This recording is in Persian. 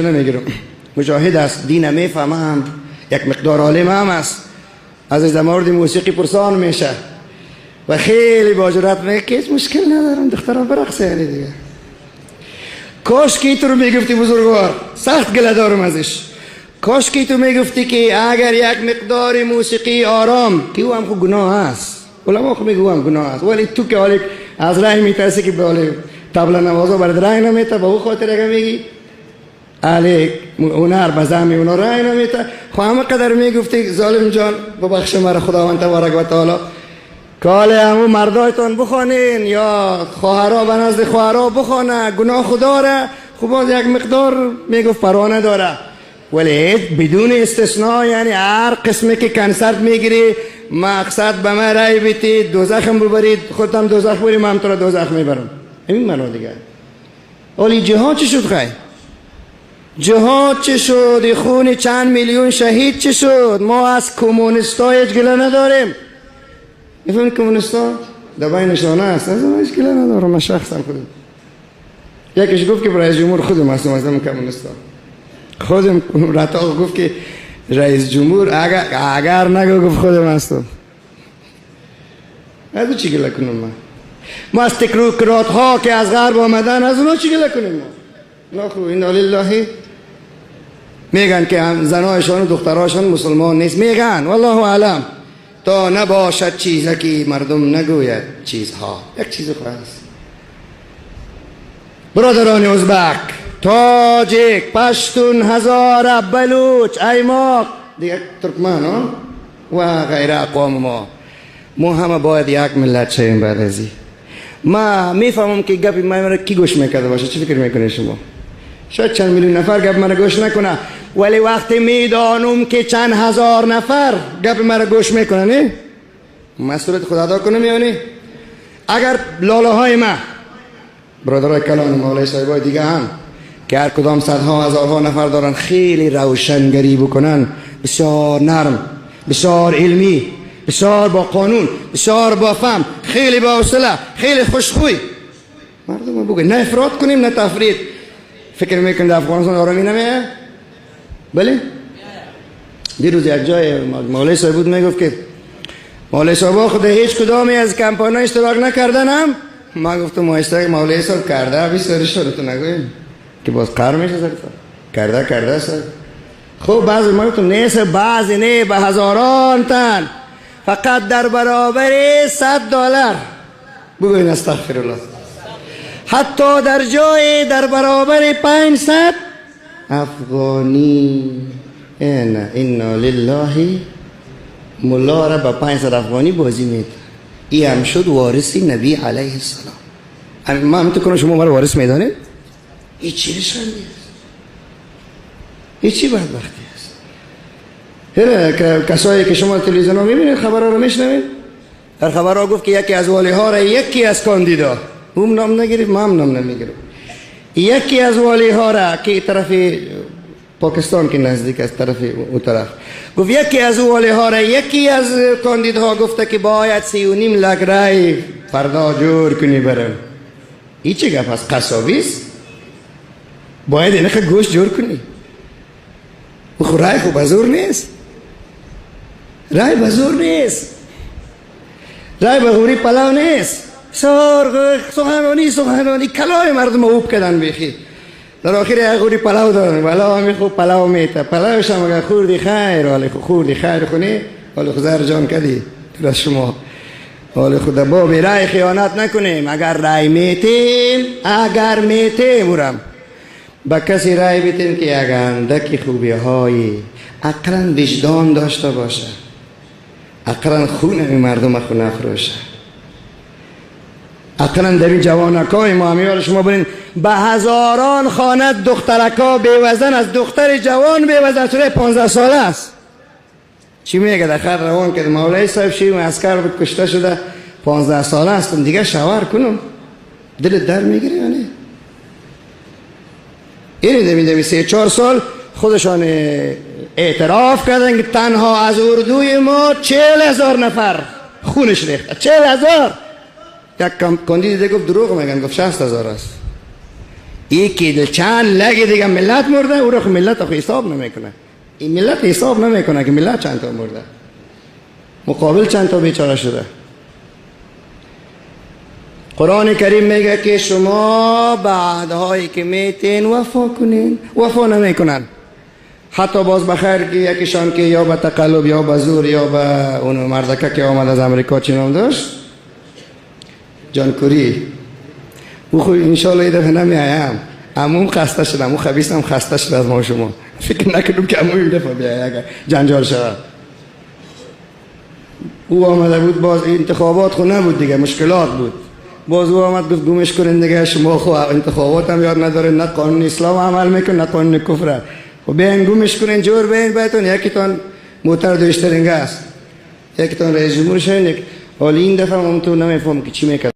نمیگیرم. مجاهد است، دین میفهمم، یک مقدار عالم هم است، از در مورد موسیقی پرسان میشه و خیلی با جرأت میگه که هیچ مشکل ندارم دخترم برقصه. یعنی دیگه کاش که تو رو میگفتی بزرگوار، سخت گله دارم ازش، کاش که تو میگفتی که اگر یک مقدار موسیقی آرام که او هم خود گناه است، علما خود میگه او هم گناه است، ولی تو که حالی از رای میترسی که به طبله نوازا برد رای نمیته، به او خاطر اگه میگی اهل هنر بزمی اونا رای نمیته. خو همه قدر میگفتی ظالم جان ببخش مرا خداوند تبارک و تعالی، کال همون مردایتان بخوانین یا خواهرها به نزد خواهرها بخوانه، گناه خدا را خب باز یک مقدار میگفت پروانه داره، ولی بدون استثناء. یعنی هر قسمی که کنسرت میگیری مقصد به من رای بیتی دوزخم ببرید، خودم دوزخ بریم، من تو را دوزخ میبرم. این منو دیگه. ولی جهاد چی شد خیلی؟ جهاد چی شد؟ خون چند میلیون شهید چی شد؟ ما از کمونیستا هیچ گله نداریم. میفهمی کمونیستا دبای نشانه است، از اون هیچ گله ندارم. من شخصا خودم یکیش گفت که رئیس جمهور خودم هستم، از اون کمونیستا خودم. رتاق گفت که رئیس جمهور اگر نگو گفت خودم هستم. از اون چی گله کنم؟ ما از تکنوکرات ها که از غرب آمدن از اونها چی گله کنیم؟ ما نخو اینا لله میگن که زنایشان و دختراشان مسلمان نیست، میگن والله اعلم، تا نباشد چیزی که مردم نگوید چیزها. یک چیز خواست برادران ازبک، تاجیک، پشتون، هزاره، بلوچ، ایماق، دیگه ترکمان و غیر اقوام ما همه باید یک ملت شویم. بعد ازی ما میفهمم که گپی من کی گوش میکرده باشه. چی فکر میکنه شما؟ شاید چند میلیون نفر گپ من گوش نکنه، ولی وقتی میدانم که چند هزار نفر گپ من گوش میکنه، نه مسئولیت خود ادا کنم. یعنی اگر لاله های ما برادرای کلان مولای صاحبای دیگه هم که هر کدام صدها هزارها نفر دارن خیلی روشنگری بکنن، بسیار نرم، بسیار علمی، بسیار با قانون، بسیار با فهم، خیلی با حوصله، خیلی خوشخوی، مردم بگه نه افراط کنیم نه تفرید. فکر میکنید افغانستان آرامی نمیه؟ بله؟ دیروز یک جای مولای صاحب بود میگفت که مولای صاحب خود هیچ کدامی از کمپاین اشتراک نکردن. هم ما گفتم ما اشتراک مولای صاحب کرده، بیشتر شده تو نگویم که باز قهر میشه سر کرده سر. خب بعضی ما گفتم نیست، بعضی نه، به هزاران تن، فقط در برابر $100 بگوین استغفرالله، حتی در جای در برابر 500 افغانی. انا لله. ملا را با 500 افغانی بازی میده. ای هم شد وارثی نبی علیه السلام. ما هم تو کنم شما مرا وارث میدانید؟ ای چی نشانی است؟ ای چی بدبختی است؟ کسایی که شما تلویزیون ها میبینید خبرها رو میشنوید، در خبرها گفت که یکی از والی ها را یکی از کاندیدا، اون نام نگیرید ما هم نام نمیگیرم، یکی از والی ها را که طرف پاکستان که نزدیک از طرف اون طرف گفت یکی از والی ها را یکی از کاندیداها گفته که باید 3.5 لک رای فردا جور کنی برم. این چه گفت است؟ قصابیست؟ باید اینخه گوشت جور کنی. خب رای خب بزور نیست، رای بزور نیست، رای بغوری پلاو نیست. سخنرانی کلای مردم خوب کردن بیخی. در آخر یک غوری پلاو دارن، پلاو همی خوب پلاو میته، پلاوش هم اگر خوردی خیر، حالی خوردی خیر خونی، حالی خزر جان کدی در شما، حالی خود با بی رای خیانت نکنیم. اگر رای میتیم ورم با کسی رای بیتیم که یک اندکی خوبی های اقلا وجدان داشته باشه، اقلا خون مردم خون نفروشه، اقلا در این جوانکای ما همیار شما برین به هزاران خانه دخترکا بیوزن، از دختر جوان بیوزن شده 15 ساله است. چی میگه در خط روان که مولای صاحب شیرم اسکر بود کشته شده 15 ساله هستم دیگه شاور کنم دلت در میگیره یا نه؟ این 3-4 سال خودشان اعتراف کردن که تنها از اردوی ما 40,000 نفر خونش ریخت. 40,000. یک کاندید دیگه گفت دروغ میگن، گفت 60,000 است. یکی چند لگی دیگه ملت مرده، او رو ملت آخه حساب نمیکنه. این ملت حساب نمیکنه که ملت چند تا مرده، مقابل چند تا بیچاره شده. قرآن کریم میگه که شما بعدهایی که میتین وفا کنین، وفا نمیکنن. حتی باز بخیر که یکیشان که یا به تقلب یا به زور یا به اون مردکه که آمد از امریکا چی نام داشت، جان کوری، او خود انشالله یه دفعه نمیایم. عموم خسته شدم، او خبیثم خسته شد از ما شما. فکر نکنم که عموم این دفعه بیایی اگر جنجال شود. او آمده بود، باز انتخابات خود نبود دیگه، مشکلات بود. باز او آمد گفت گمش کنین دیگه، شما خو انتخابات هم یاد ندارین، نه قانون اسلام عمل میکن نه قانون کفر. و بیاین گمش کنین، جور بیاین بهتون. یکیتون موتر دوشترینگه است، یکیتون رئیس جمهور شین. ولی این دفعه من تو نمیفهم که چی میکنه.